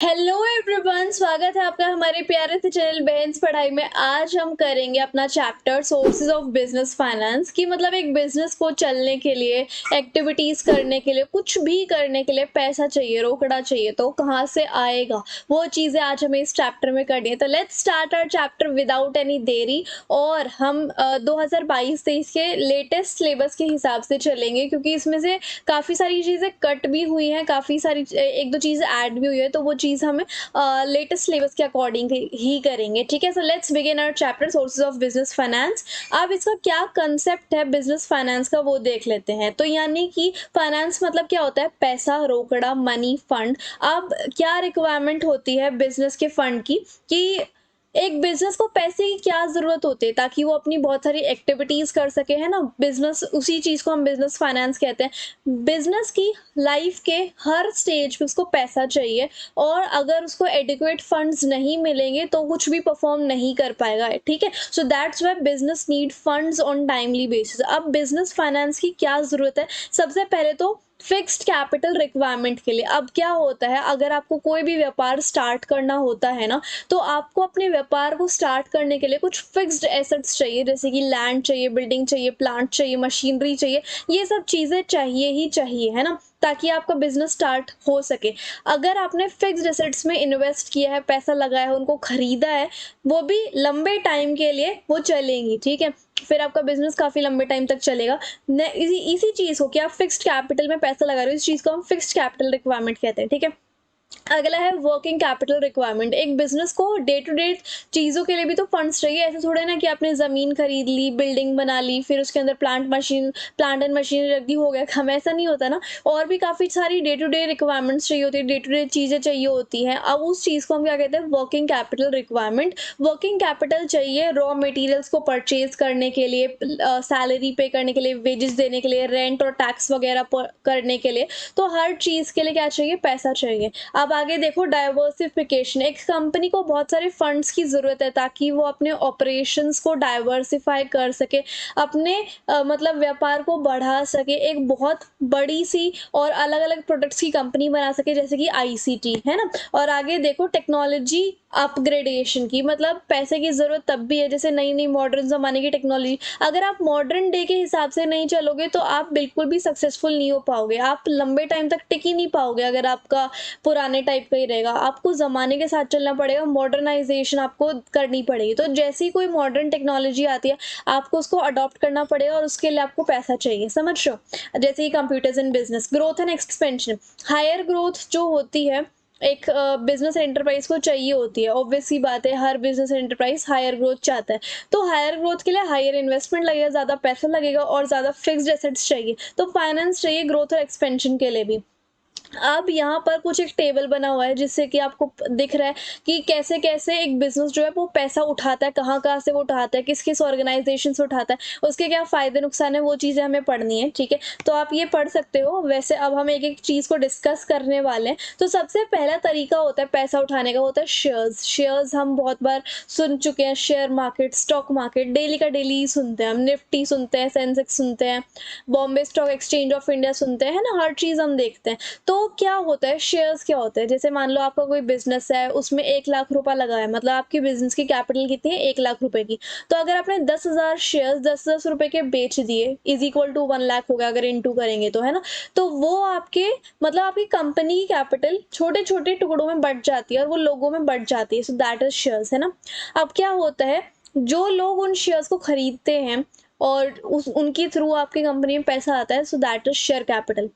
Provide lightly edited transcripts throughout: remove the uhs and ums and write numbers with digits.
Hello everyone, स्वागत है आपका हमारे प्यारे से चैनल बहन्स पढ़ाई में। आज हम करेंगे अपना chapter sources of business finance की मतलब एक बिजनेस को चलने के लिए, एक्टिविटीज करने के लिए, कुछ भी करने के लिए पैसा चाहिए, रोकड़ा चाहिए, तो कहाँ से आएगा वो चीजें आज हमें इस चैप्टर में करनी है। तो let's start our chapter without any देरी। और हम 2022-23 के लेटेस्ट सिलेबस के हिसाब से चलेंगे, क्योंकि इसमें से काफ़ी सारी चीज़ें कट भी हुई हैं, काफ़ी सारी एक दो चीज़ें ऐड भी हुई है, तो वो चीज़ हमें लेटेस्ट सिलेबस के अकॉर्डिंग ही करेंगे। ठीक है, so let's begin our chapter sources of business finance. अब इसका क्या कंसेप्ट है बिजनेस फाइनेंस का, वो देख लेते हैं। तो यानी कि फाइनेंस मतलब क्या होता है? पैसा, रोकड़ा, मनी, फंड। अब क्या रिक्वायरमेंट होती है बिजनेस के फंड की कि एक बिजनेस को पैसे की क्या जरूरत होती है ताकि वो अपनी बहुत सारी एक्टिविटीज कर सके, है ना। बिजनेस, उसी चीज को हम बिजनेस फाइनेंस कहते हैं। बिजनेस की लाइफ के हर स्टेज पे उसको पैसा चाहिए, और अगर उसको एडिक्वेट फंड्स नहीं मिलेंगे तो कुछ भी परफॉर्म नहीं कर पाएगा। ठीक है, so that's why business need funds on timely basis. अब बिजनेस फाइनेंस की क्या जरूरत है? सबसे पहले तो फिक्स्ड कैपिटल रिक्वायरमेंट के लिए। अब क्या होता है, अगर आपको कोई भी व्यापार स्टार्ट करना होता है ना, तो आपको अपने व्यापार को स्टार्ट करने के लिए कुछ फिक्स्ड एसेट्स चाहिए, जैसे कि लैंड चाहिए, बिल्डिंग चाहिए, प्लांट चाहिए, मशीनरी चाहिए। ये सब चीज़ें चाहिए ही चाहिए, है ना, ताकि आपका बिजनेस स्टार्ट हो सके। अगर आपने फिक्स्ड एसेट्स में इन्वेस्ट किया है, पैसा लगाया है, उनको खरीदा है, वो भी लंबे टाइम के लिए वो चलेंगी। ठीक है, फिर आपका बिजनेस काफी लंबे टाइम तक चलेगा। इसी चीज को, कि आप फिक्स्ड कैपिटल में पैसा लगा रहे हो, इस चीज को हम फिक्स्ड कैपिटल रिक्वायरमेंट कहते हैं। ठीक है, अगला है वर्किंग कैपिटल रिक्वायरमेंट। एक बिजनेस को डे टू डे चीज़ों के लिए भी तो फंड्स चाहिए। ऐसे थोड़े ना कि आपने ज़मीन खरीद ली, बिल्डिंग बना ली, फिर उसके अंदर प्लांट एंड मशीन रख दी, हो गया काम। ऐसा नहीं होता ना। और भी काफ़ी सारी डे टू डे रिक्वायरमेंट्स चाहिए होती है, डे टू डे चीज़ें चाहिए होती हैं। अब उस चीज़ को हम क्या कहते हैं? Working capital requirement. Working capital चाहिए रॉ मटेरियल्स को परचेज करने के लिए, सैलरी पे करने के लिए, वेजेस देने के लिए, रेंट और टैक्स वगैरह करने के लिए। तो हर चीज़ के लिए क्या चाहिए? पैसा चाहिए। अब आगे देखो, डाइवर्सिफिकेशन। एक कंपनी को बहुत सारे फंड्स की ज़रूरत है ताकि वो अपने ऑपरेशंस को डाइवर्सिफाई कर सके, अपने मतलब व्यापार को बढ़ा सके, एक बहुत बड़ी सी और अलग अलग प्रोडक्ट्स की कंपनी बना सके, जैसे कि आईसीटी, है ना। और आगे देखो, टेक्नोलॉजी अपग्रेडेशन की, मतलब पैसे की ज़रूरत तब भी है जैसे नई नई मॉडर्न ज़माने की टेक्नोलॉजी। अगर आप मॉडर्न डे के हिसाब से नहीं चलोगे तो आप बिल्कुल भी सक्सेसफुल नहीं हो पाओगे, आप लंबे टाइम तक टिक ही नहीं पाओगे अगर आपका पुराने टाइप का ही रहेगा। आपको ज़माने के साथ चलना पड़ेगा, मॉडर्नाइजेशन आपको करनी पड़ेगी। तो जैसे ही कोई मॉडर्न टेक्नोलॉजी आती है, आपको उसको अडॉप्ट करना पड़ेगा, और उसके लिए आपको पैसा चाहिए। समझ रहे हो? जैसे कि computers in business, growth and expansion. Higher growth जो होती है, एक बिजनेस एंटरप्राइज को चाहिए होती है। ऑब्वियस सी बात है, हर बिजनेस एंटरप्राइज हायर ग्रोथ चाहता है। तो हायर ग्रोथ के लिए हायर इन्वेस्टमेंट लगेगा, ज़्यादा पैसा लगेगा, और ज़्यादा फिक्स्ड एसेट्स चाहिए। तो फाइनेंस चाहिए ग्रोथ और एक्सपेंशन के लिए भी। अब यहाँ पर कुछ एक टेबल बना हुआ है जिससे कि आपको दिख रहा है कि कैसे कैसे एक बिजनेस जो है वो पैसा उठाता है, कहाँ कहाँ से वो उठाता है, किस किस ऑर्गेनाइजेशन से उठाता है, उसके क्या फायदे नुकसान है, वो चीज़ें हमें पढ़नी है। ठीक है, तो आप ये पढ़ सकते हो। वैसे अब हम एक एक चीज़ को डिस्कस करने वाले हैं। तो सबसे पहला तरीका होता है पैसा उठाने का, होता है शेयर्स। शेयर्स हम बहुत बार सुन चुके हैं। Share market, stock market, daily का डेली ही सुनते हैं हम। निफ्टी सुनते हैं, सेंसेक्स सुनते हैं, Bombay stock exchange of India सुनते हैं, है ना। हर चीज़ हम देखते हैं। तो क्या होता है, शेयर्स क्या होते हैं? जैसे मान लो आपका कोई बिजनेस है, उसमें 1 लाख रुपया लगा है, मतलब आपकी बिजनेस की कैपिटल कितनी है? 1 लाख रुपए की। तो अगर आपने 10,000 शेयर्स 10-10 रुपए के बेच दिए, इज इक्वल टू 1 लाख हो गया अगर इंटू करेंगे तो, है ना। तो वो आपके मतलब आपकी कंपनी की कैपिटल छोटे छोटे टुकड़ों में बढ़ जाती है, और वो लोगों में बढ़ जाती है। सो दैट इज शेयर्स, है ना। अब क्या होता है, जो लोग उन शेयर्स को खरीदते हैं और उनकी थ्रू आपकी कंपनी में पैसा आता है, so that is share capital.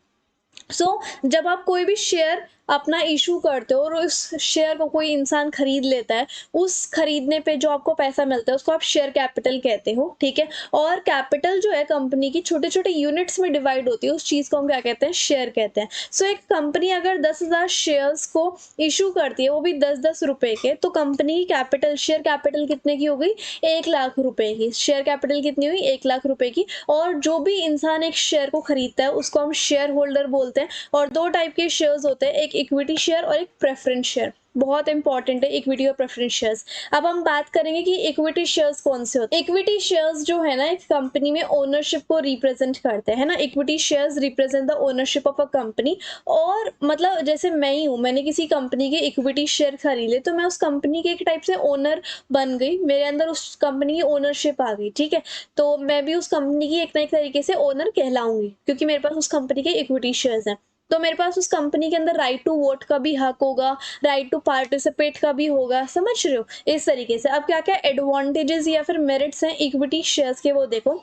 जब आप कोई भी शेयर अपना इशू करते हो और उस शेयर को कोई इंसान खरीद लेता है, उस खरीदने पे जो आपको पैसा मिलता है उसको आप शेयर कैपिटल कहते हो। ठीक है, और कैपिटल जो है कंपनी की छोटे छोटे यूनिट्स में डिवाइड होती है, उस चीज को हम क्या कहते हैं? शेयर कहते हैं। एक कंपनी अगर 10,000 शेयर्स को इशू करती है, वो भी 10-10 रुपए के, तो कंपनी की कैपिटल, शेयर कैपिटल कितने की हो गई? 1 लाख रुपए की। शेयर कैपिटल कितनी हुई? 1 लाख रुपए की। और जो भी इंसान एक शेयर को खरीदता है उसको हम शेयर होल्डर बोलते हैं। और दो टाइप के शेयर्स होते हैं, एक इक्विटी शेयर और एक प्रेफरेंस शेयर। बहुत इंपॉर्टेंट है इक्विटी और प्रेफरेंस शेयर्स। अब हम बात करेंगे कि इक्विटी शेयर्स कौन से होते हैं। इक्विटी शेयर्स जो है ना एक कंपनी में ओनरशिप को रिप्रेजेंट करते हैं ना। Equity shares represent the ownership of a company. और मतलब जैसे मैं ही हूँ, मैंने किसी कंपनी के इक्विटी शेयर खरीदे तो मैं उस कंपनी के एक टाइप से ओनर बन गई, मेरे अंदर उस कंपनी की ओनरशिप आ गई, ठीक है। तो मैं भी उस कंपनी की एक ना एक तरीके से ओनर कहलाऊंगी क्योंकि मेरे पास उस कंपनी के इक्विटी शेयर्स हैं। तो मेरे पास उस कंपनी के अंदर राइट टू वोट का भी हक होगा, राइट टू पार्टिसिपेट का भी होगा, समझ रहे हो इस तरीके से। अब क्या क्या एडवांटेजेस या फिर मेरिट्स हैं इक्विटी शेयर्स के, वो देखो।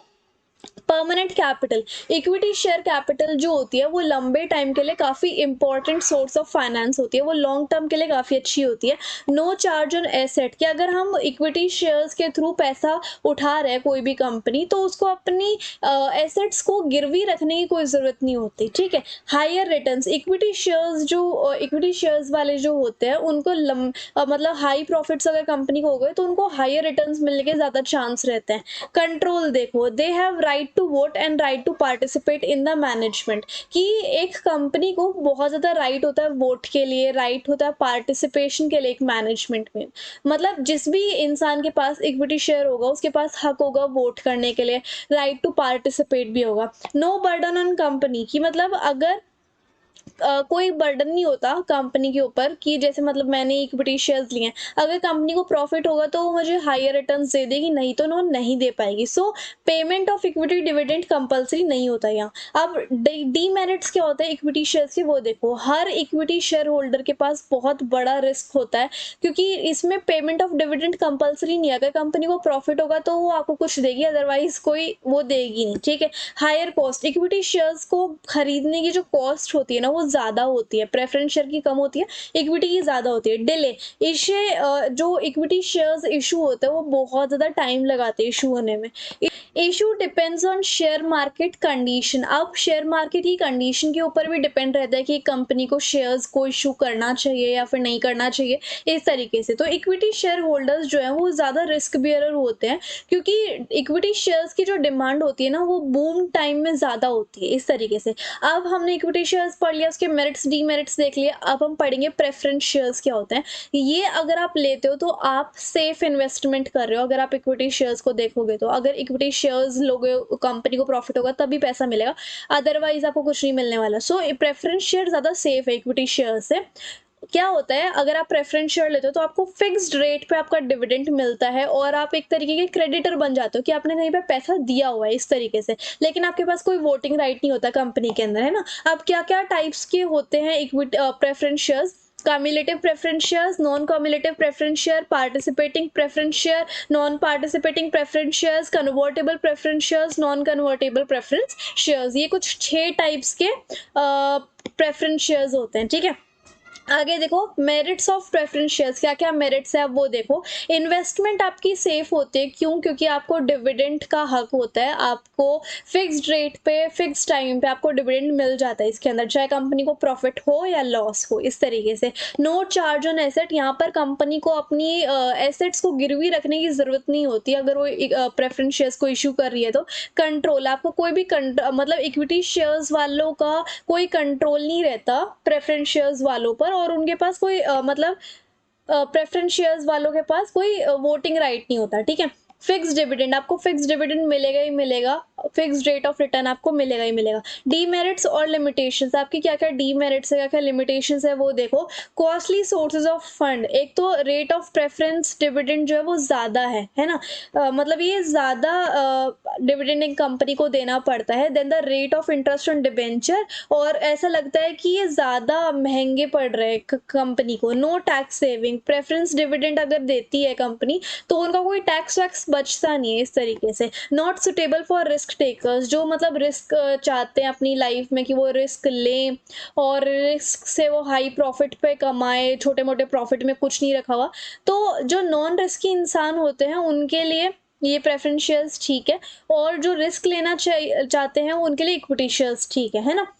Permanent capital, equity share capital जो होती है वो लंबे टाइम के लिए काफ़ी इंपॉर्टेंट सोर्स ऑफ फाइनेंस होती है, वो लॉन्ग टर्म के लिए काफ़ी अच्छी होती है। नो चार्ज ऑन एसेट, कि अगर हम इक्विटी शेयर्स के थ्रू पैसा उठा रहे हैं कोई भी कंपनी तो उसको अपनी एसेट्स को गिरवी रखने की कोई ज़रूरत नहीं होती, ठीक है। हायर रिटर्न्स, इक्विटी शेयर्स जो इक्विटी शेयर्स वाले जो होते हैं उनको मतलब हाई प्रॉफिट्स अगर कंपनी को हो गए तो उनको हायर रिटर्न्स मिलने के ज़्यादा चांस रहते हैं। कंट्रोल देखो, they have right to vote and right to participate in the management, कि एक कंपनी को बहुत ज़्यादा राइट होता है वोट के लिए, राइट होता है पार्टिसिपेशन के लिए एक मैनेजमेंट में। मतलब जिस भी इंसान के पास इक्विटी शेयर होगा उसके पास हक होगा वोट करने के लिए, राइट टू पार्टिसिपेट भी होगा। नो बर्डन ऑन कंपनी, की मतलब अगर कोई बर्डन नहीं होता कंपनी के ऊपर कि जैसे मतलब मैंने इक्विटी शेयर्स लिए हैं, अगर कंपनी को प्रॉफिट होगा तो वो मुझे हायर रिटर्न्स दे देगी, नहीं तो वो नहीं दे पाएगी। सो payment of equity dividend compulsory नहीं होता यहाँ। अब डीमेरिट्स क्या होता है इक्विटी शेयर्स के, वो देखो। हर इक्विटी शेयर होल्डर के पास बहुत बड़ा रिस्क होता है क्योंकि इसमें पेमेंट ऑफ डिविडेंड कंपलसरी नहीं है। अगर कंपनी को प्रॉफिट होगा तो वो आपको कुछ देगी, अदरवाइज कोई वो देगी नहीं, ठीक है। हायर कॉस्ट, इक्विटी शेयर्स को खरीदने की जो कॉस्ट होती है ना वो ज़्यादा होती है, प्रेफरेंस शेयर की कम होती है, इक्विटी की ज़्यादा होती है। डिले, इसे जो इक्विटी शेयर्स इशू होते हैं वो बहुत ज़्यादा टाइम लगाते हैं इशू होने में। Issue depends on share market condition, अब शेयर मार्केट की कंडीशन के ऊपर भी डिपेंड रहता है कि कंपनी को शेयर्स को इशू करना चाहिए या फिर नहीं करना चाहिए, इस तरीके से। तो इक्विटी शेयर होल्डर्स जो है वो ज़्यादा रिस्क बियरर होते हैं क्योंकि इक्विटी शेयर्स की जो डिमांड होती है ना वो बूम टाइम में ज़्यादा होती है, इस तरीके से। अब हमने इक्विटी शेयर्स पढ़ लिया, उसके मेरिट्स डीमेरिट्स देख लिए, अब हम पढ़ेंगे प्रेफरेंस शेयर्स क्या होते हैं। ये अगर आप लेते हो तो आप सेफ इन्वेस्टमेंट कर रहे हो। अगर आप इक्विटी शेयर्स को देखोगे तो अगर इक्विटी शेयर्स लोगे, कंपनी को प्रॉफिट होगा तभी पैसा मिलेगा, अदरवाइज आपको कुछ नहीं मिलने वाला। सो प्रेफरेंस शेयर ज़्यादा सेफ है इक्विटी शेयर से। क्या होता है अगर आप प्रेफरेंस शेयर लेते हो तो आपको फिक्स्ड रेट पे आपका डिविडेंड मिलता है और आप एक तरीके के क्रेडिटर बन जाते हो कि आपने कहीं पे पैसा दिया हुआ है, इस तरीके से। लेकिन आपके पास कोई वोटिंग राइट नहीं होता कंपनी के अंदर, है ना। अब क्या क्या टाइप्स के होते हैं equity preference shares. Cumulative preference shares, non cumulative preference share, participating preference share, non participating preference shares, convertible preference shares, non convertible preference shares. ये कुछ 6 टाइप्स के प्रेफरेंस शेयर्स होते हैं, ठीक है। आगे देखो मेरिट्स ऑफ प्रेफरेंस शेयर्स, क्या क्या मेरिट्स है अब वो देखो। इन्वेस्टमेंट आपकी सेफ होती है, क्यों? क्योंकि आपको डिविडेंड का हक होता है, आपको फिक्स्ड रेट पे फिक्स टाइम पे आपको डिविडेंड मिल जाता है इसके अंदर, चाहे कंपनी को प्रॉफिट हो या लॉस हो, इस तरीके से। नो चार्ज ऑन एसेट, यहाँ पर कंपनी को अपनी एसेट्स को गिरवी रखने की जरूरत नहीं होती अगर वो प्रेफरेंस शेयर्स को इशू कर रही है तो। कंट्रोल, आपको कोई भी मतलब इक्विटी शेयर्स वालों का कोई कंट्रोल नहीं रहता प्रेफरेंस शेयर्स वालों पर, और उनके पास कोई मतलब प्रेफरेंस शेयर्स वालों के पास कोई वोटिंग राइट नहीं होता, ठीक है। फिक्स डिविडेंड, आपको फिक्स डिविडेंड मिलेगा ही मिलेगा, फिक्स रेट ऑफ रिटर्न आपको मिलेगा ही मिलेगा। डीमेरिट्स और लिमिटेशंस, आपकी क्या क्या डीमेरिट्स है, क्या क्या लिमिटेशंस है वो देखो। कॉस्टली सोर्सेज ऑफ फंड, एक तो रेट ऑफ प्रेफरेंस डिविडेंड जो है वो ज़्यादा है ना। मतलब ये ज़्यादा डिविडेंड एक कंपनी को देना पड़ता है। Then the rate of interest on debenture, और ऐसा लगता है कि ये ज़्यादा महंगे पड़ रहे हैं कंपनी को। No tax saving, preference dividend अगर देती है कंपनी तो उनका कोई टैक्स वैक्स बचता नहीं है, इस तरीके से। Not suitable for risk takers, जो मतलब रिस्क चाहते हैं अपनी लाइफ में कि वो रिस्क लें और रिस्क से वो हाई प्रॉफिट पे कमाए, छोटे मोटे प्रॉफिट में कुछ नहीं रखा हुआ, तो जो नॉन रिस्की इंसान होते हैं उनके लिए ये प्रेफरेंस शेयर्स ठीक है, और जो रिस्क लेना चाहते हैं उनके लिए इक्विटी शेयर्स ठीक है ना।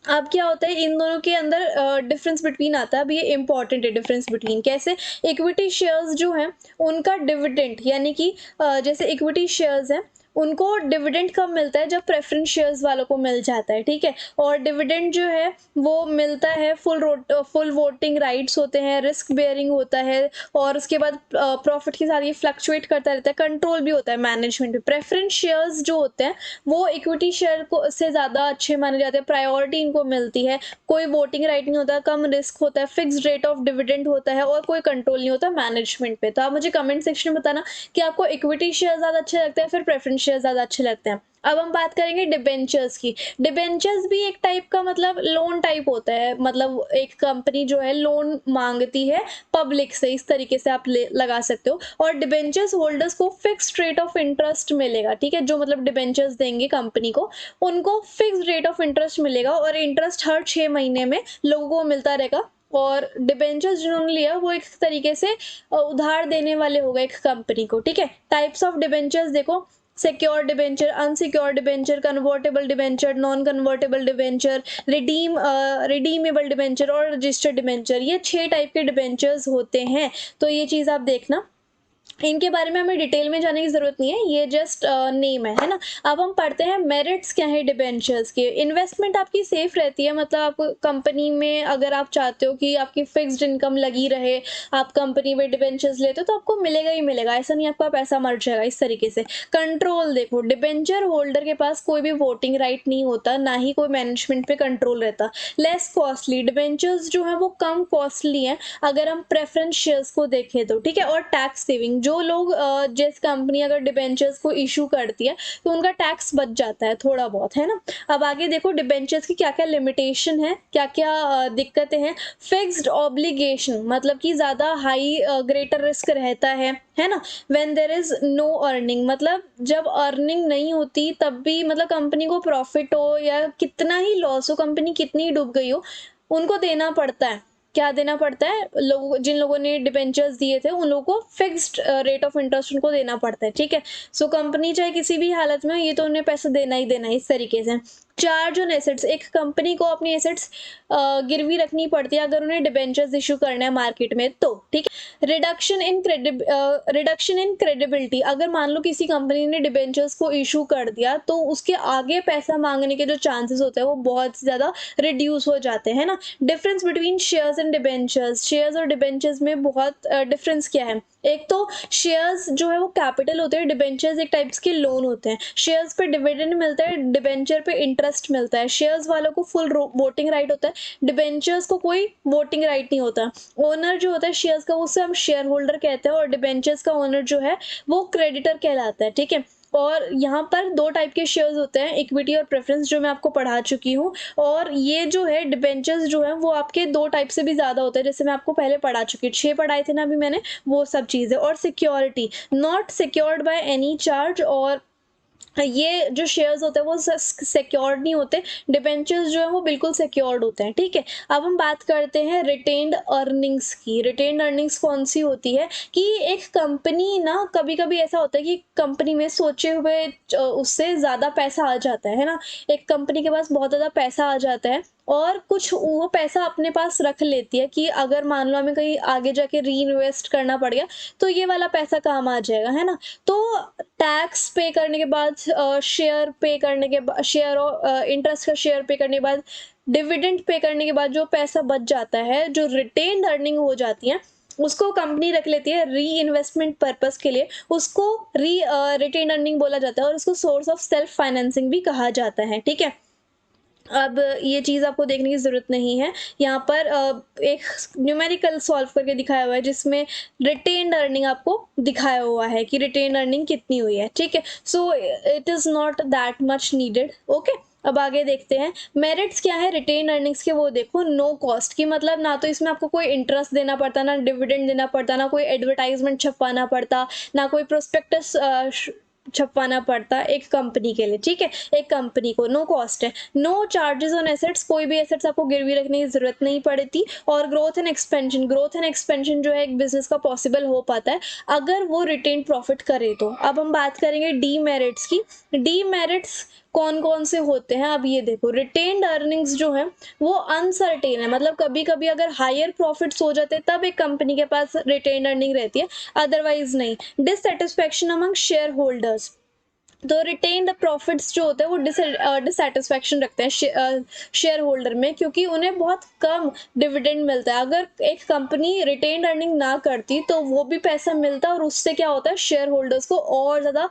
अब क्या होता है इन दोनों के अंदर डिफरेंस बिटवीन आता है। अब ये इंपॉर्टेंट है डिफरेंस बिटवीन, कैसे? इक्विटी शेयर्स जो हैं उनका डिविडेंड, यानी कि जैसे इक्विटी शेयर्स हैं उनको डिविडेंड कब मिलता है, जब प्रेफरेंस शेयर्स वालों को मिल जाता है, ठीक है। और डिविडेंड जो है वो मिलता है, फुल वोटिंग राइट्स होते हैं, रिस्क बेयरिंग होता है, और उसके बाद प्रॉफिट के साथ ये फ्लक्चुएट करता रहता है, कंट्रोल भी होता है मैनेजमेंट पे। प्रेफरेंस शेयर्स जो होते हैं वो इक्विटी शेयर को से ज़्यादा अच्छे माने जाते हैं, प्रायोरिटी इनको मिलती है, कोई वोटिंग राइट नहीं होता, कम रिस्क होता है, फिक्स्ड रेट ऑफ डिविडेंड होता है, और कोई कंट्रोल नहीं होता मैनेजमेंट पे। तो आप मुझे कमेंट सेक्शन में बताना कि आपको इक्विटी शेयर ज़्यादा अच्छे लगते हैं, फिर प्रेफरेंस शेयर ज़्यादा अच्छे लगते हैं। अब हम बात करेंगे डिबेंचर्स की। डिबेंचर्स भी एक टाइप का मतलब लोन टाइप होता है, मतलब एक कंपनी जो है लोन मांगती है पब्लिक से, इस तरीके से आप लगा सकते हो। और डिबेंचर्स होल्डर्स को फिक्स्ड रेट ऑफ इंटरेस्ट मिलेगा, ठीक है, जो मतलब डिबेंचर्स देंगे कंपनी को उनको फिक्स्ड रेट ऑफ इंटरेस्ट मिलेगा, और इंटरेस्ट हर 6 महीने में लोगों को मिलता रहेगा। और डिबेंचर्स जिन्होंने लिया वो एक तरीके से उधार देने वाले हो गए एक कंपनी को, ठीक है। टाइप्स ऑफ डिबेंचर्स देखो, secure debenture, unsecure debenture, convertible debenture, non convertible debenture, redeemable debenture और रजिस्टर्ड डिबेंचर, ये 6 टाइप के डिबेंचर्स होते हैं। तो ये चीज़ आप देखना, इनके बारे में हमें डिटेल में जाने की जरूरत नहीं है, ये जस्ट नेम है ना। अब हम पढ़ते हैं मेरिट्स क्या है डिबेंचर्स के। इन्वेस्टमेंट आपकी सेफ रहती है, मतलब आप कंपनी में अगर आप चाहते हो कि आपकी फिक्स्ड इनकम लगी रहे, आप कंपनी में डिबेंचर्स लेते हो तो आपको मिलेगा ही मिलेगा, ऐसा नहीं आपका पैसा मर जाएगा इस तरीके से। कंट्रोल देखो, डिबेंचर होल्डर के पास कोई भी वोटिंग राइट नहीं होता, ना ही कोई मैनेजमेंट पे कंट्रोल रहता। लेस कॉस्टली, डिबेंचर्स जो है वो कम कॉस्टली है अगर हम प्रेफरेंस शेयर्स को देखें तो, ठीक है। और टैक्स सेविंग, जो लोग जिस कंपनी अगर डिबेंचर्स को इशू करती है तो उनका टैक्स बच जाता है थोड़ा बहुत, है ना। अब आगे देखो डिबेंचर्स की क्या क्या लिमिटेशन है, क्या क्या दिक्कतें हैं। फिक्स्ड ऑब्लिगेशन, मतलब कि ज़्यादा हाई ग्रेटर रिस्क रहता है ना। When there is no earning, मतलब जब अर्निंग नहीं होती तब भी, मतलब कंपनी को प्रॉफिट हो या कितना ही लॉस हो, कंपनी कितनी ही डूब गई हो, उनको देना पड़ता है। क्या देना पड़ता है, लोगों जिन लोगों ने डिबेंचर्स दिए थे उन लोगों को फिक्स्ड रेट ऑफ इंटरेस्ट उनको देना पड़ता है, ठीक है। सो कंपनी चाहे किसी भी हालत में हो, ये तो उन्हें पैसा देना ही देना है इस तरीके से। चार्ज ऑन एसेट्स, एक कंपनी को अपनी एसेट्स गिरवी रखनी पड़ती है अगर उन्हें डिबेंचर्स इशू करना है मार्केट में तो, ठीक है। रिडक्शन इन क्रेडिबिलिटी, अगर मान लो किसी कंपनी ने डिबेंचर्स को इशू कर दिया तो उसके आगे पैसा मांगने के जो चांसेस होते हैं वो बहुत ज़्यादा रिड्यूस हो जाते हैं ना। Difference between shares and debentures, shares और डिबेंचर्स में बहुत डिफरेंस क्या है। एक तो शेयर्स जो है वो कैपिटल होते हैं, डिबेंचर्स एक टाइप्स के लोन होते हैं। शेयर्स पे डिविडेंड मिलता है, डिबेंचर पे इंटरेस्ट मिलता है। शेयर्स वालों को फुल वोटिंग राइट होता है, डिबेंचर्स को कोई वोटिंग राइट नहीं होता। ओनर जो होता है शेयर्स का उसे हम शेयर होल्डर कहते हैं, और डिबेंचर्स का ओनर जो है वो क्रेडिटर कहलाता है, ठीक है। और यहाँ पर 2 टाइप के शेयर्स होते हैं, इक्विटी और प्रेफरेंस, जो मैं आपको पढ़ा चुकी हूँ। और ये जो है डिबेंचर्स जो है वो आपके 2 टाइप से भी ज़्यादा होता है, जैसे मैं आपको पहले पढ़ा चुकी हूँ, 6 पढ़ाए थे ना अभी मैंने, वो सब चीज़ें। और security, not secured by any charge, और ये जो शेयर्स होते हैं वो सिक्योर्ड नहीं होते, डिबेंचर्स जो है वो बिल्कुल सिक्योर्ड होते हैं, ठीक है। अब हम बात करते हैं रिटेन्ड अर्निंग्स की। रिटेन्ड अर्निंग्स कौन सी होती है कि एक कंपनी ना, कभी कभी ऐसा होता है कि कंपनी में सोचे हुए उससे ज़्यादा पैसा आ जाता है ना। एक कंपनी के पास बहुत ज़्यादा पैसा आ जाता है और कुछ वो पैसा अपने पास रख लेती है कि अगर मान लो हमें कहीं आगे जाके री इन्वेस्ट करना पड़ गया तो ये वाला पैसा काम आ जाएगा, है ना। तो टैक्स पे करने के बाद, शेयर पे करने के बाद, शेयर और इंटरेस्ट का शेयर पे करने के बाद, डिविडेंड पे करने के बाद जो पैसा बच जाता है, जो रिटेन्ड अर्निंग हो जाती है, उसको कंपनी रख लेती है री इन्वेस्टमेंट पर्पस के लिए, उसको रिटेन्ड अर्निंग बोला जाता है, और उसको सोर्स ऑफ सेल्फ फाइनेंसिंग भी कहा जाता है, ठीक है। अब ये चीज़ आपको देखने की ज़रूरत नहीं है, यहाँ पर एक न्यूमेरिकल सॉल्व करके दिखाया हुआ है जिसमें रिटेन्ड अर्निंग आपको दिखाया हुआ है कि रिटेन्ड अर्निंग कितनी हुई है, ठीक है। So it is not that much needed, okay. अब आगे देखते हैं मेरिट्स क्या है रिटेन अर्निंग्स के, वो देखो। नो कॉस्ट की मतलब ना तो इसमें आपको कोई इंटरेस्ट देना पड़ता, ना डिविडेंड देना पड़ता, ना कोई एडवर्टाइजमेंट छपवाना पड़ता, ना कोई प्रोस्पेक्टस छपवाना पड़ता एक कंपनी के लिए, ठीक है। एक कंपनी को नो कॉस्ट है। नो चार्जेस ऑन एसेट्स, कोई भी एसेट्स आपको गिरवी रखने की जरूरत नहीं पड़ती। और growth and expansion, growth and expansion जो है एक बिजनेस का पॉसिबल हो पाता है अगर वो रिटेन प्रॉफिट करे तो। अब हम बात करेंगे डीमेरिट्स की। डीमेरिट्स कौन कौन से होते हैं, अब ये देखो। रिटेन्ड अर्निंग्स जो है वो अनसर्टेन है, मतलब कभी कभी अगर हायर प्रॉफिट्स हो जाते हैं तब एक कंपनी के पास रिटेन्ड अर्निंग रहती है, अदरवाइज नहीं। डिससेटिस्फेक्शन अमंग शेयर होल्डर्स, तो रिटेन द प्रॉफिट्स जो होते हैं वो डिससेटिस्फैक्शन रखते हैं शेयर होल्डर में, क्योंकि उन्हें बहुत कम डिविडेंड मिलता है। अगर एक कंपनी रिटेन अर्निंग ना करती तो वो भी पैसा मिलता, और उससे क्या होता है, शेयर होल्डर्स को और ज़्यादा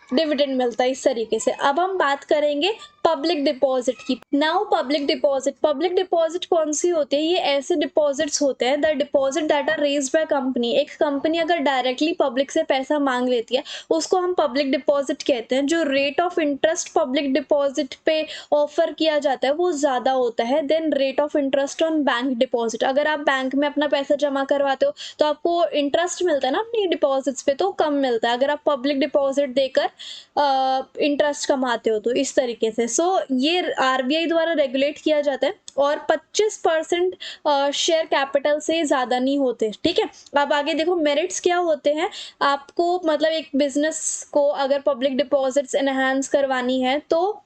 डिविडेंड मिलता है इस तरीके से। अब हम बात करेंगे पब्लिक डिपॉजिट की। नाउ पब्लिक डिपॉजिट कौन सी होती है? ये ऐसे डिपॉजिट्स होते हैं, the deposit that are raised by company. एक कंपनी अगर डायरेक्टली पब्लिक से पैसा मांग लेती है उसको हम पब्लिक डिपॉजिट कहते हैं। जो rate of interest public deposit पे ऑफर किया जाता है वो ज़्यादा होता है than rate of interest on bank deposit. अगर आप बैंक में अपना पैसा जमा करवाते हो तो आपको इंटरेस्ट मिलता है ना अपनी डिपॉजिट्स पे, तो कम मिलता है अगर आप पब्लिक डिपॉजिट देकर इंटरेस्ट कमाते हो तो, इस तरीके से। सो ये आरबीआई द्वारा रेगुलेट किया जाता है और 25% शेयर कैपिटल से ज़्यादा नहीं होते, ठीक है। अब आगे देखो मेरिट्स क्या होते हैं। आपको मतलब एक बिजनेस को अगर पब्लिक डिपॉजिट्स एनहांस करवानी है तो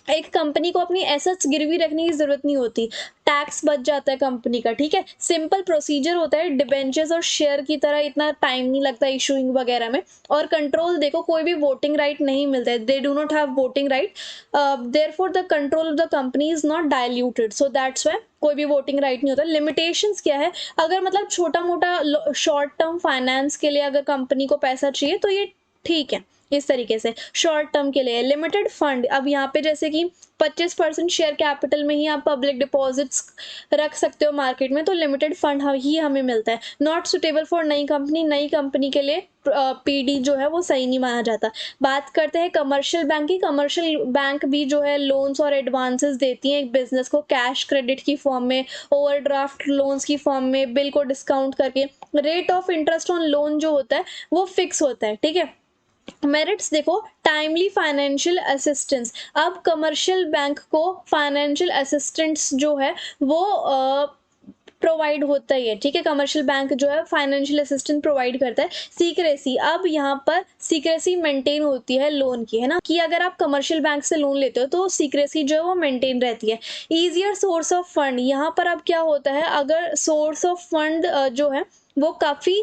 एक कंपनी को अपनी एसेट्स गिरवी रखने की जरूरत नहीं होती, टैक्स बच जाता है कंपनी का, ठीक है। सिंपल प्रोसीजर होता है, डिबेंचर्स और शेयर की तरह इतना टाइम नहीं लगता इशूइंग वगैरह में। और कंट्रोल देखो, कोई भी वोटिंग राइट नहीं मिलता है, they do not have voting right, therefore the control of the company is not diluted, so that's why कोई भी वोटिंग राइट नहीं होता। लिमिटेशंस क्या है? अगर मतलब छोटा मोटा शॉर्ट टर्म फाइनेंस के लिए अगर कंपनी को पैसा चाहिए तो ये ठीक है, इस तरीके से शॉर्ट टर्म के लिए। लिमिटेड फंड, अब यहाँ पे जैसे कि 25% शेयर कैपिटल में ही आप पब्लिक डिपॉजिट्स रख सकते हो मार्केट में, तो लिमिटेड फंड ही हमें मिलता है। नॉट सुटेबल फॉर नई कंपनी के लिए पीडी जो है वो सही नहीं माना जाता। बात करते हैं कमर्शियल बैंक की। कमर्शियल बैंक भी जो है लोन्स और एडवांसेस देती हैं एक बिजनेस को, कैश क्रेडिट की फॉर्म में, ओवरड्राफ्ट लोन्स की फॉर्म में, बिल को डिस्काउंट करके। Rate of interest on loan जो होता है वो फिक्स होता है, ठीक है। मेरिट्स देखो, टाइमली फाइनेंशियल असिस्टेंस। अब कमर्शियल बैंक को फाइनेंशियल असिस्टेंस जो है वो प्रोवाइड होता ही है, ठीक है। कमर्शियल बैंक जो है फाइनेंशियल असिस्टेंस प्रोवाइड करता है। सीक्रेसी, अब यहाँ पर सीक्रेसी मेंटेन होती है लोन की, है ना, कि अगर आप कमर्शियल बैंक से लोन लेते हो तो सीक्रेसी जो है वो मेंटेन रहती है। ईजियर सोर्स ऑफ फंड, यहाँ पर अब क्या होता है, अगर सोर्स ऑफ फंड जो है वो काफ़ी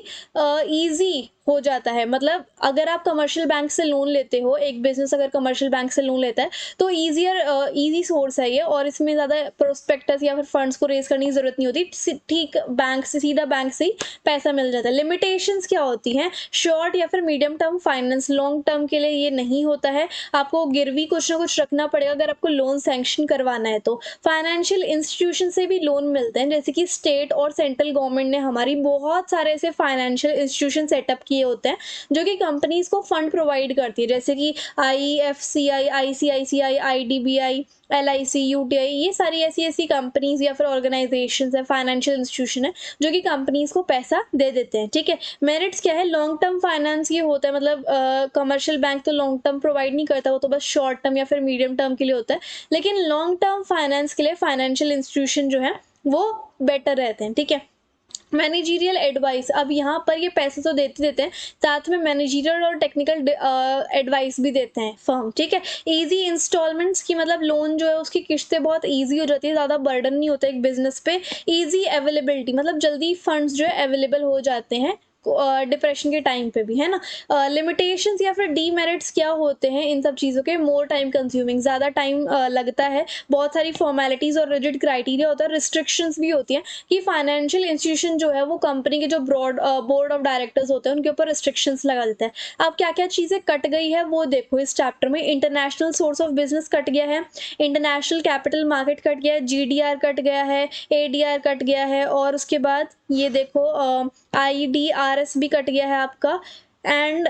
ईजी हो जाता है। मतलब अगर आप कमर्शियल बैंक से लोन लेते हो, एक बिजनेस अगर कमर्शियल बैंक से लोन लेता है तो ईजी सोर्स है ये, और इसमें ज़्यादा प्रोस्पेक्टस या फिर फंड्स को रेज करने की ज़रूरत नहीं होती, ठीक बैंक से सीधा बैंक से ही पैसा मिल जाता है। लिमिटेशंस क्या होती हैं? शॉर्ट या फिर medium term finance, long term के लिए ये नहीं होता है, आपको गिरवी कुछ ना कुछ रखना पड़ेगा अगर आपको लोन सैंक्शन करवाना है तो। फाइनेंशियल इंस्टीट्यूशन से भी लोन मिलते हैं, जैसे कि स्टेट और सेंट्रल गवर्नमेंट ने हमारी बहुत सारे ऐसे फाइनेंशियल इंस्टीट्यूशन सेटअप किए होते हैं जो कि कंपनीज को फंड प्रोवाइड करती है, जैसे कि IFCI, ICICI, IDBI, LIC, UTI, ये सारी ऐसी कंपनीज या फिर ऑर्गेनाइजेशन है, फाइनेंशियल इंस्टीट्यूशन है जो कि कंपनीज को पैसा दे देते हैं, ठीक है। मेरिट्स क्या है? लॉन्ग टर्म फाइनेंस ये होता है, मतलब कमर्शियल बैंक तो लॉन्ग टर्म प्रोवाइड नहीं करता, वो तो बस शॉर्ट टर्म या फिर मीडियम टर्म के लिए होता है, लेकिन लॉन्ग टर्म फाइनेंस के लिए फाइनेंशियल इंस्टीट्यूशन जो है वो बेटर रहते हैं, ठीक है। मैनेजरियल एडवाइस, अब यहाँ पर ये पैसे तो देते हैं, साथ में मैनेजरियल और टेक्निकल एडवाइस भी देते हैं फर्म, ठीक है। इजी इंस्टॉलमेंट्स की, मतलब लोन जो है उसकी किस्तें बहुत इजी हो जाती है, ज़्यादा बर्डन नहीं होता एक बिजनेस पे। इजी अवेलेबिलिटी, मतलब जल्दी फंड्स जो है अवेलेबल हो जाते हैं डिप्रेशन के टाइम पे भी, है ना। लिमिटेशंस या फिर डीमेरिट्स क्या होते हैं इन सब चीज़ों के? मोर टाइम कंज्यूमिंग, ज़्यादा टाइम लगता है, बहुत सारी फॉर्मेलिटीज़ और रिजिड क्राइटेरिया होता है, रिस्ट्रिक्शंस भी होती हैं कि फाइनेंशियल इंस्टीट्यूशन जो है वो कंपनी के जो बोर्ड ऑफ डायरेक्टर्स होते हैं उनके ऊपर रिस्ट्रिक्शंस लगा देता है। अब क्या क्या चीज़ें कट गई है वो देखो इस चैप्टर में। International source of business cut गया है, इंटरनेशनल कैपिटल मार्केट कट गया है, GDR कट गया है, ADR कट गया है, और उसके बाद ये देखो IDRS भी कट गया है आपका, एंड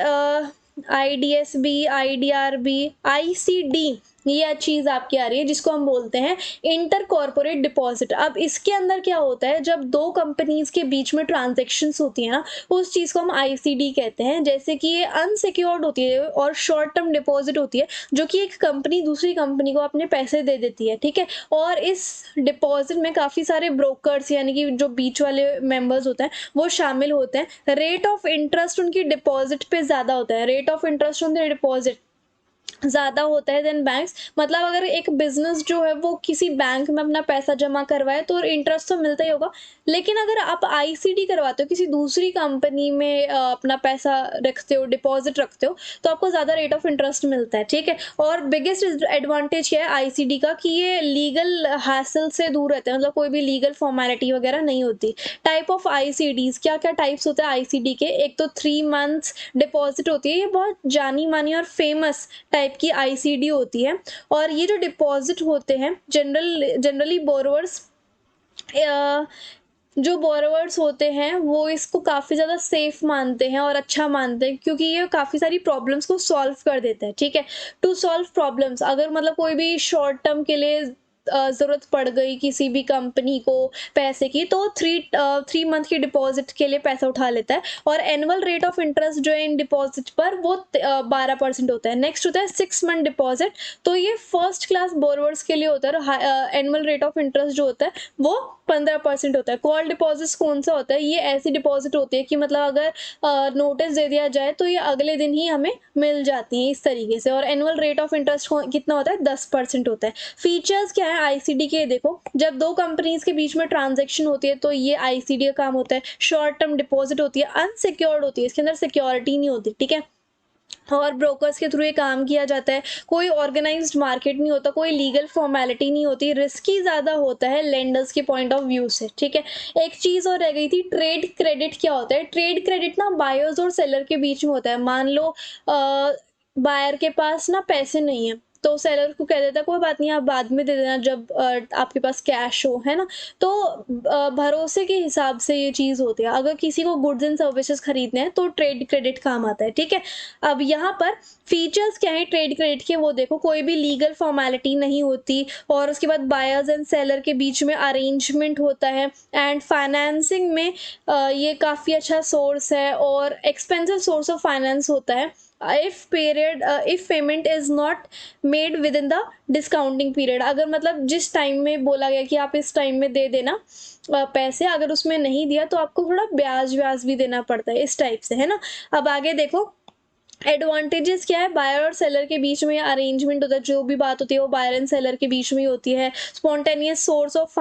IDSB, IDRB, ICD, ये चीज़ आपकी आ रही है जिसको हम बोलते हैं इंटर कॉर्पोरेट डिपॉजिट। अब इसके अंदर क्या होता है, जब दो कंपनीज के बीच में ट्रांजेक्शन्स होती है ना, उस चीज़ को हम ICD कहते हैं। जैसे कि ये अनसिक्योर्ड होती है और शॉर्ट टर्म डिपॉजिट होती है जो कि एक कंपनी दूसरी कंपनी को अपने पैसे दे देती है, ठीक है। और इस डिपॉजिट में काफ़ी सारे ब्रोकर्स यानी कि जो बीच वाले मेंबर्स होते हैं वो शामिल होते हैं। रेट ऑफ इंटरेस्ट उनकी डिपॉजिट पे ज़्यादा होता है, rate of interest on the deposit ज़्यादा होता है देन बैंक्स। मतलब अगर एक बिज़नेस जो है वो किसी बैंक में अपना पैसा जमा करवाए तो इंटरेस्ट तो मिलता ही होगा, लेकिन अगर आप आईसीडी करवाते हो किसी दूसरी कंपनी में अपना पैसा रखते हो, डिपॉज़िट रखते हो, तो आपको ज़्यादा रेट ऑफ इंटरेस्ट मिलता है, ठीक है? और बिगेस्ट एडवांटेज क्या है आईसीडी का कि ये लीगल हैसल से दूर रहता है, मतलब कोई भी लीगल फॉर्मेलिटी वगैरह नहीं होती। टाइप ऑफ आईसीडीज़, क्या-क्या टाइप्स होते हैं आईसीडी के? एक तो 3 मंथ्स डिपॉज़िट होती है, ये बहुत जानी-मानी और फेमस टाइप की आईसीडी होती है। और ये जो डिपॉज़िट होते हैं जनरली जो बोरोवर्स होते हैं वो इसको काफ़ी ज़्यादा सेफ़ मानते हैं और अच्छा मानते हैं, क्योंकि ये काफ़ी सारी प्रॉब्लम्स को सॉल्व कर देता है, ठीक है? टू सॉल्व प्रॉब्लम्स, अगर मतलब कोई भी शॉर्ट टर्म के लिए ज़रूरत पड़ गई किसी भी कंपनी को पैसे की, तो 3 मंथ की डिपॉज़िट के लिए पैसा उठा लेता है। और एनुअल रेट ऑफ इंटरेस्ट जो है इन डिपॉज़िट पर वो 12% होता है। नेक्स्ट होता है 6 मंथ डिपॉज़िट, तो ये फर्स्ट क्लास बोरोवर्स के लिए होता है और एनुअल रेट ऑफ इंटरेस्ट जो होता है वो 15% होता है। कॉल डिपॉज़िट्स कौन-सा होता है? ये ऐसी डिपॉज़िट होती है कि मतलब अगर नोटिस दे दिया जाए तो ये अगले दिन ही हमें मिल जाती हैं इस तरीके से। और एनुअल रेट ऑफ इंटरेस्ट कितना होता है? 10% होता है। फीचर्स क्या है आईसीडी के? देखो, जब 2 कंपनीज़ के बीच में ट्रांज़ैक्शन होती है तो ये आईसीडी का काम होता है। शॉर्ट टर्म डिपॉज़िट होती है, अनसिक्योर्ड होती है, इसके अंदर सिक्योरिटी नहीं होती, ठीक है? और ब्रोकर्स के थ्रू ये काम किया जाता है। कोई ऑर्गेनाइज्ड मार्केट नहीं होता, कोई लीगल फॉर्मेलिटी नहीं होती, रिस्की ज़्यादा होता है लेंडर्स के पॉइंट ऑफ व्यू से, ठीक है? एक चीज़ और रह गई थी, ट्रेड क्रेडिट क्या होता है? ट्रेड क्रेडिट ना बायर्स और सेलर के बीच में होता है। मान लो बायर के पास ना पैसे नहीं है, तो सेलर को कह देता है कोई बात नहीं, आप बाद में दे देना जब आपके पास कैश हो, है ना? तो भरोसे के हिसाब से ये चीज़ होती है। अगर किसी को गुड्स एंड सर्विसेज़ खरीदने हैं तो ट्रेड क्रेडिट काम आता है, ठीक है? अब यहाँ पर फीचर्स क्या है ट्रेड क्रेडिट के? वो देखो, कोई भी लीगल फॉर्मेलिटी नहीं होती, और उसके बाद बायर्स एंड सेलर के बीच में अरेंजमेंट होता है, एंड फाइनेंसिंग में ये काफ़ी अच्छा सोर्स है और एक्सपेंसिव सोर्स ऑफ फाइनेंस होता है। If payment is not made with in the discounting period, अगर मतलब जिस टाइम में बोला गया कि आप इस टाइम में दे देना पैसे, अगर उसमें नहीं दिया तो आपको थोड़ा ब्याज व्याज भी देना पड़ता है, इस टाइप से, है ना? अब आगे देखो, एडवांटेजेस क्या है? बायर और सेलर के बीच में अरेंजमेंट होता है, जो भी बात होती है वो बायर एंड सेलर के बीच में ही होती है। स्पॉन्टेनियस सोर्स ऑफ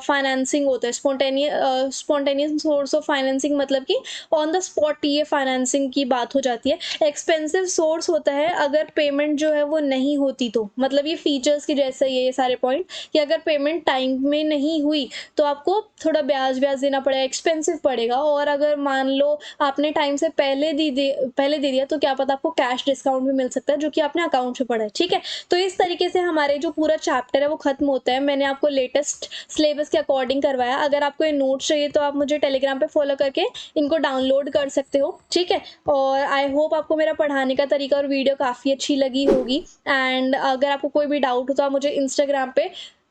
फाइनेंसिंग होता है। स्पॉन्टेनियस सोर्स ऑफ फाइनेंसिंग मतलब कि ऑन द स्पॉट ये फाइनेंसिंग की बात हो जाती है। एक्सपेंसिव सोर्स होता है अगर पेमेंट जो है वो नहीं होती तो, मतलब ये फीचर्स की जैसे ये सारे पॉइंट, कि अगर पेमेंट टाइम में नहीं हुई तो आपको थोड़ा ब्याज देना पड़ेगा, एक्सपेंसिव पड़ेगा। और अगर मान लो आपने टाइम से पहले दे दिया तो क्या पता आपको कैश डिस्काउंट भी मिल सकता है, जो कि आपने अकाउंट से पढ़ा है, ठीक है? तो इस तरीके से हमारे जो पूरा चैप्टर है वो खत्म होता है। मैंने आपको लेटेस्ट सिलेबस के अकॉर्डिंग करवाया। अगर आपको ये नोट्स चाहिए तो आप मुझे टेलीग्राम पे फॉलो करके इनको डाउनलोड कर सकते हो, ठीक है? और आई होप आपको मेरा पढ़ाने का तरीका और वीडियो काफ़ी अच्छी लगी होगी। एंड अगर आपको कोई भी डाउट हो तो आप मुझे इंस्टाग्राम पे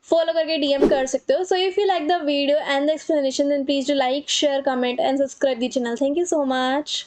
फॉलो करके डीएम कर सकते हो। So if you like the video and the explanation, then please do like, share, comment and subscribe the channel. Thank you so much.